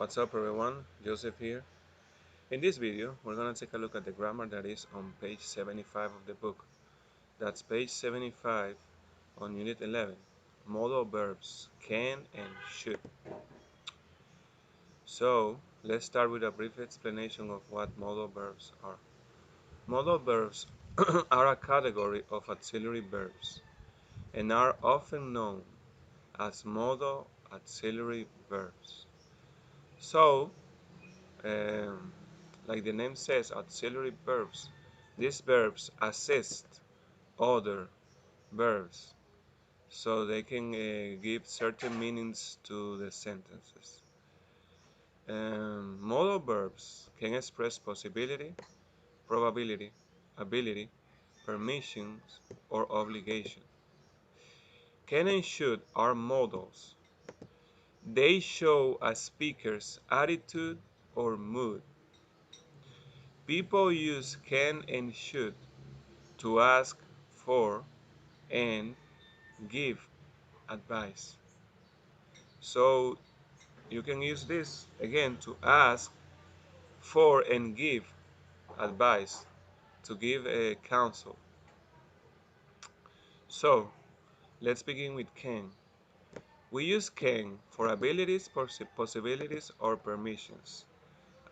What's up everyone, Joseph here. In this video, we're going to take a look at the grammar that is on page 75 of the book. That's page 75 on unit 11, modal verbs can and should. So, let's start with a brief explanation of what modal verbs are. Modal verbs are a category of auxiliary verbs and are often known as modal auxiliary verbs. So, um, like the name says, auxiliary verbs. These verbs assist other verbs so they can give certain meanings to the sentences. Modal verbs can express possibility, probability, ability, permissions, or obligation. Can and should are modals. They show a speaker's attitude or mood. People use can and should to ask for and give advice. So you can use this again to ask for and give advice, to give a counsel. So let's begin with can. We use can for abilities, possibilities, or permissions,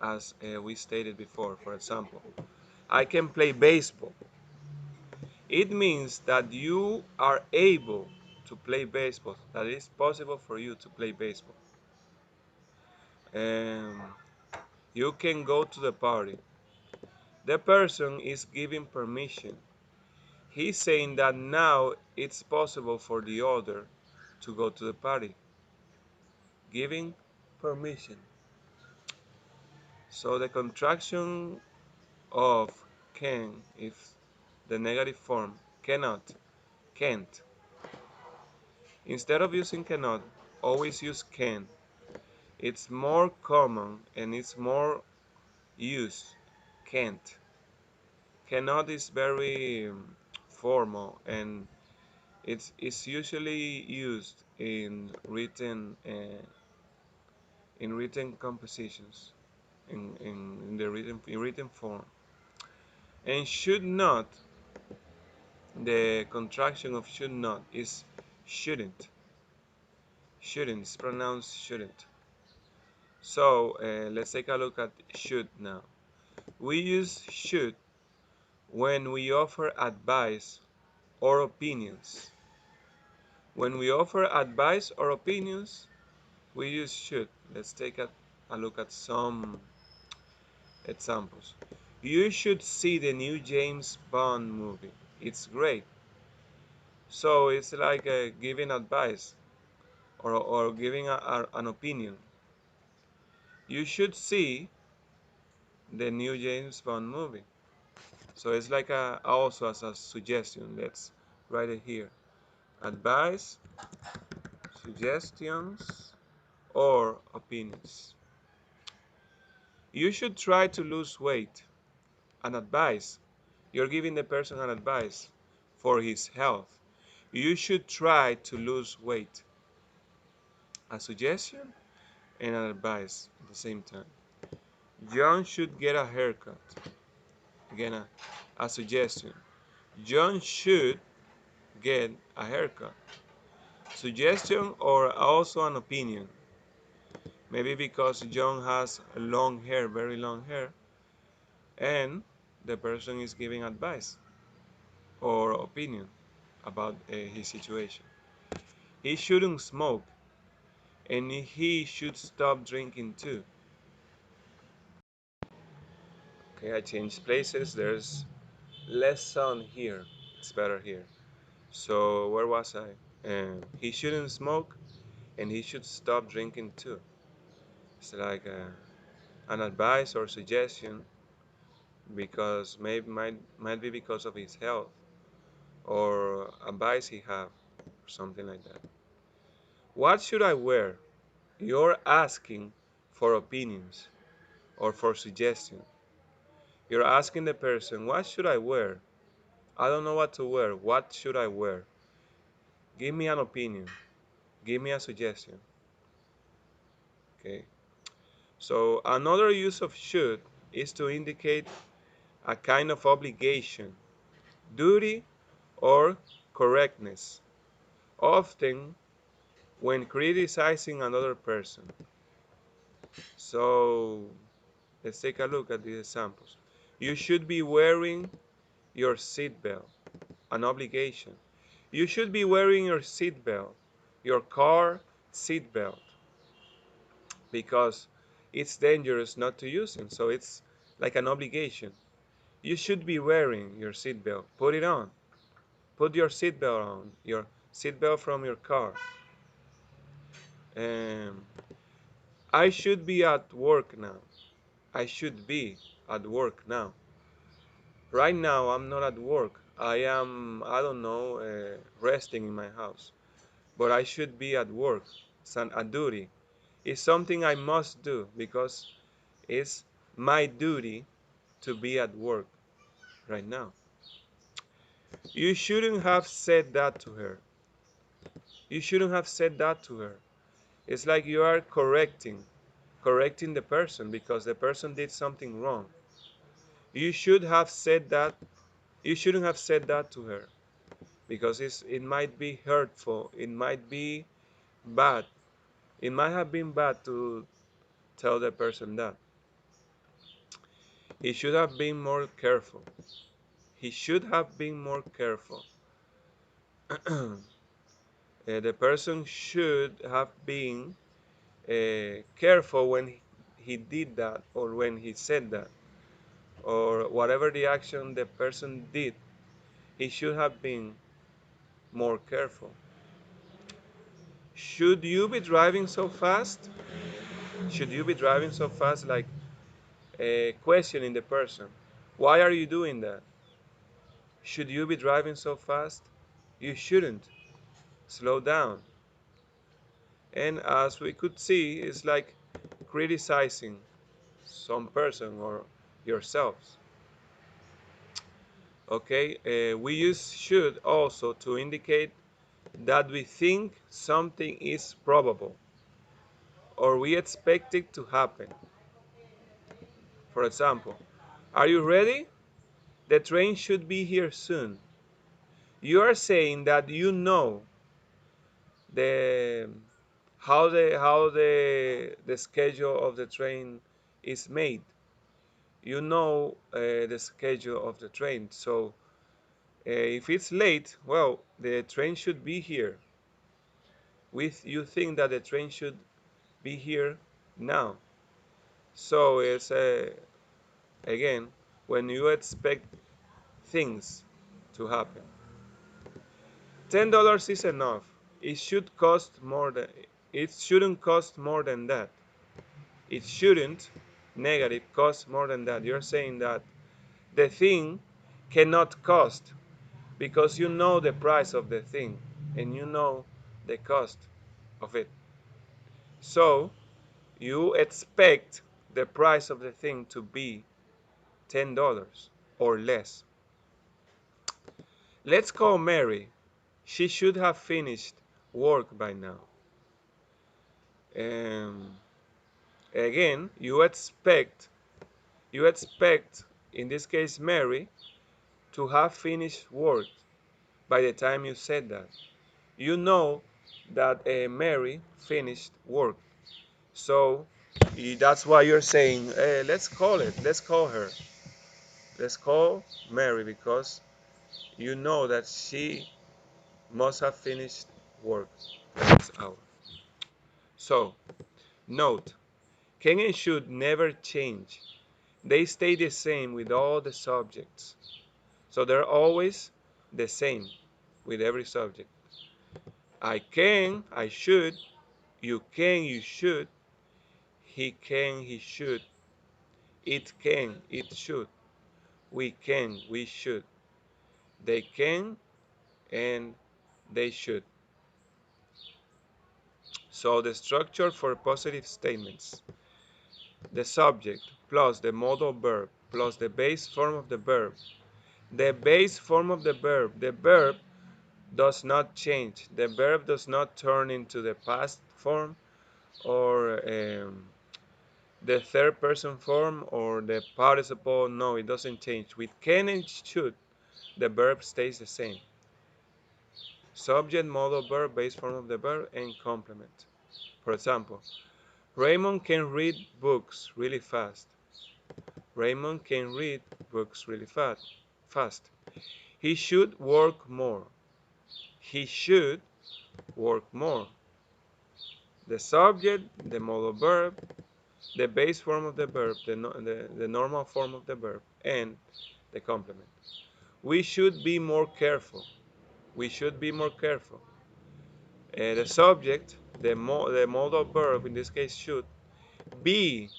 as we stated before. For example, I can play baseball. It means that you are able to play baseball, that it is possible for you to play baseball. Um, you can go to the party. The person is giving permission. He's saying that now it's possible for the other to go to the party. Giving permission. So the contraction of can is the negative form. Cannot, can't. Instead of using cannot, always use can. It's more common and it's more used. Can't. Cannot is very formal and it's usually used in written compositions in the written form. And should not, the contraction of should not is shouldn't. Shouldn't is pronounced shouldn't. So let's take a look at should now. We use should when we offer advice or opinions. When we offer advice or opinions, we use should. Let's take a look at some examples. You should see the new James Bond movie. It's great. So it's like giving advice or giving an opinion. You should see the new James Bond movie. So it's like also as a suggestion. Let's write it here. Advice, suggestions, or opinions. You should try to lose weight. An advice. You're giving the person an advice for his health. You should try to lose weight. A suggestion and an advice at the same time. John should get a haircut. Again, a suggestion. John should get a haircut. Suggestion or also an opinion. Maybe because John has long hair, very long hair, and the person is giving advice or opinion about his situation. He shouldn't smoke, and he should stop drinking too. Okay, I changed places. There's less sun here. It's better here. So where was I? He shouldn't smoke, and he should stop drinking too. It's like an advice or suggestion because maybe might be because of his health or advice he have or something like that. What should I wear? You're asking for opinions or for suggestions. You're asking the person, what should I wear? I don't know what to wear. What should I wear? Give me an opinion. Give me a suggestion. Okay. So another use of should is to indicate a kind of obligation, duty, or correctness, often when criticizing another person. So let's take a look at these examples. You should be wearing your seatbelt, an obligation. You should be wearing your seatbelt, your car seatbelt, because it's dangerous not to use it. So it's like an obligation. You should be wearing your seatbelt. Put it on. Put your seatbelt on. Your seatbelt from your car. Um, I should be at work now. I should be at work now. Right now, I'm not at work. I am, I don't know, resting in my house. But I should be at work. It's a duty. It's something I must do because it's my duty to be at work right now. You shouldn't have said that to her. You shouldn't have said that to her. It's like you are correcting the person because the person did something wrong. You should have said that. You shouldn't have said that to her because it might be hurtful. It might be bad. It might have been bad to tell the person that. He should have been more careful. He should have been more careful. The person should have been careful when he did that or when he said that or whatever the action the person did. He should have been more careful. Should you be driving so fast? Should you be driving so fast? Like questioning the person. Why are you doing that? Should you be driving so fast? You shouldn't. Slow down. And as we could see, it's like criticizing some person or yourselves. Okay, we use should also to indicate that we think something is probable or we expect it to happen. For example, are you ready? The train should be here soon. You are saying that you know the how the schedule of the train is made. You know the schedule of the train. So if it's late, well, the train should be here. With you think that the train should be here now. So it's again when you expect things to happen. $10 is enough. It should cost more than it shouldn't cost more than that. It shouldn't negative cost more than that. You're saying that the thing cannot cost because you know the price of the thing and you know the cost of it. So you expect the price of the thing to be $10 or less. Let's call Mary. She should have finished work by now. Um, Again, you expect in this case Mary to have finished work by the time you said that. You know that Mary finished work. So that's why you're saying, let's call it. Let's call her. Let's call Mary because you know that she must have finished work by this hour. So, note, can and should never change. They stay the same with all the subjects. So they're always the same with every subject. I can, I should. You can, you should. He can, he should. It can, it should. We can, we should. They can and they should. So the structure for positive statements. The subject plus the modal verb plus the base form of the verb. The base form of the verb. The verb does not change. The verb does not turn into the past form or The third person form or the participle, no, it doesn't change. With can and should, the verb stays the same. Subject, modal verb, base form of the verb, and complement. For example, Raymond can read books really fast. Raymond can read books really fast. He should work more. He should work more. The subject, the modal verb, the base form of the verb, the normal form of the verb, and the complement. We should be more careful. We should be more careful. The subject, the modal verb, in this case should, be,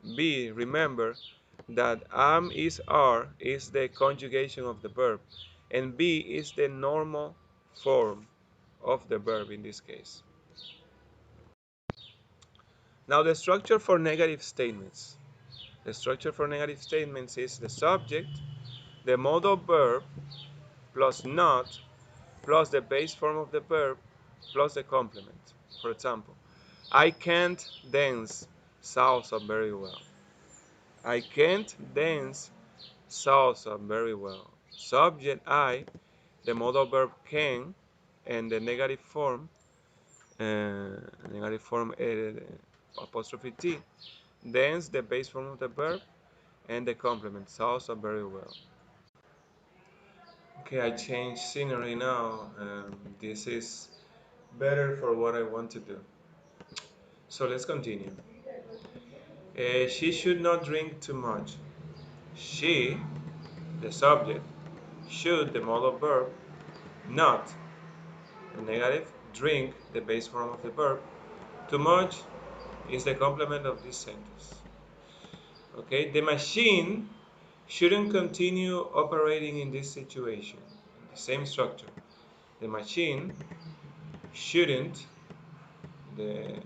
remember that am is are is the conjugation of the verb, and be is the normal form of the verb in this case. Now the structure for negative statements. The structure for negative statements is the subject, the modal verb, plus not, plus the base form of the verb, plus the complement. For example, I can't dance salsa very well. I can't dance salsa very well. Subject I, the modal verb can, and the negative form apostrophe T, dance the base form of the verb, and the complement salsa very well. Okay, I changed scenery now. This is better for what I want to do. So let's continue. She should not drink too much. She, the subject, should, the modal verb, not, the negative, drink, the base form of the verb. Too much is the complement of this sentence. Okay, the machine shouldn't continue operating in this situation. The same structure. The machine shouldn't, the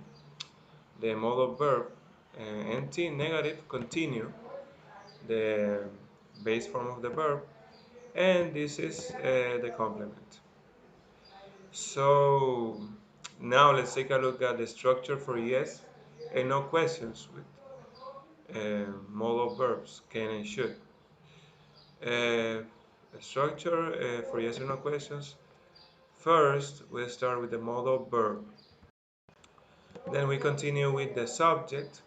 modal verb, nt, negative, continue, the base form of the verb, and this is the complement. So now let's take a look at the structure for yes and no questions with modal verbs can and should. Structure for yes or no questions. First, we start with the modal verb. Then we continue with the subject.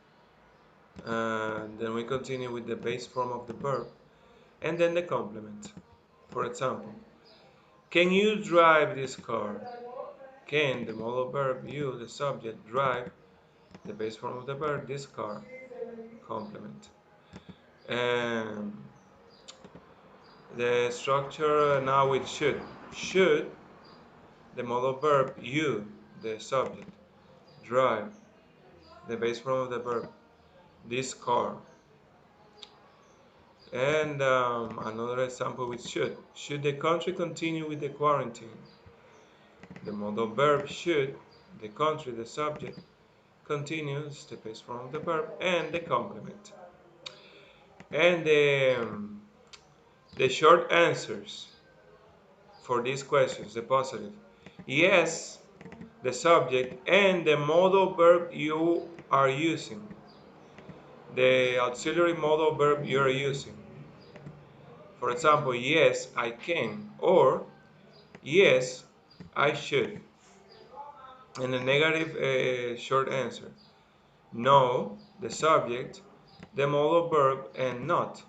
Then we continue with the base form of the verb. And then the complement. For example, can you drive this car? Can, the modal verb, you, the subject, drive, the base form of the verb, this car, complement. And the structure now with should. Should, the modal verb, you, the subject, drive, the base form of the verb, this car. And another example with should. Should the country continue with the quarantine? The modal verb should, the country, the subject, continues, the base form of the verb, and the complement. And the short answers for these questions, the positive. Yes, the subject, and the modal verb you are using. The auxiliary modal verb you are using. For example, yes, I can, or yes, I should. And the negative short answer. No, the subject, the modal verb, and not.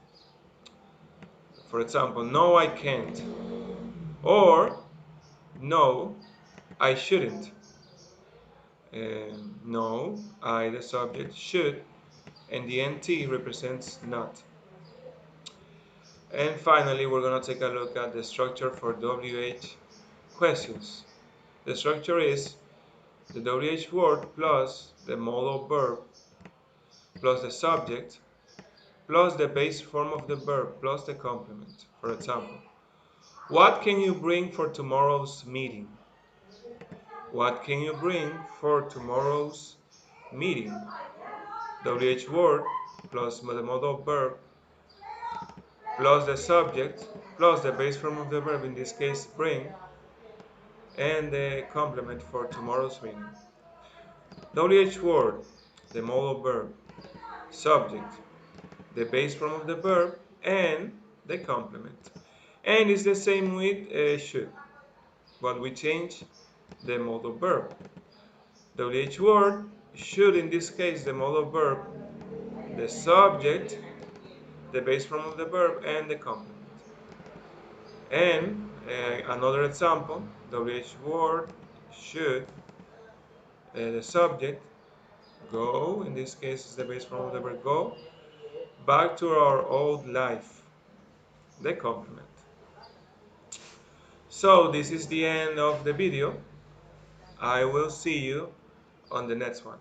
For example, no, I can't. Or no, I shouldn't. No, I, the subject, should, and the NT represents not. And finally, we're going to take a look at the structure for WH questions. The structure is the WH word plus the modal verb plus the subject plus the base form of the verb plus the complement. For example, what can you bring for tomorrow's meeting? What can you bring for tomorrow's meeting? WH word plus the modal verb plus the subject plus the base form of the verb, in this case bring, and the complement for tomorrow's meeting. WH word, the modal verb, subject, the base form of the verb, and the complement. And it's the same with should, but we change the modal verb. WH word should, in this case, the modal verb, the subject, the base form of the verb, and the complement. And another example, WH word should, the subject, go, in this case is the base form of the verb go, back to our old life, the complement. So this is the end of the video. I will see you on the next one.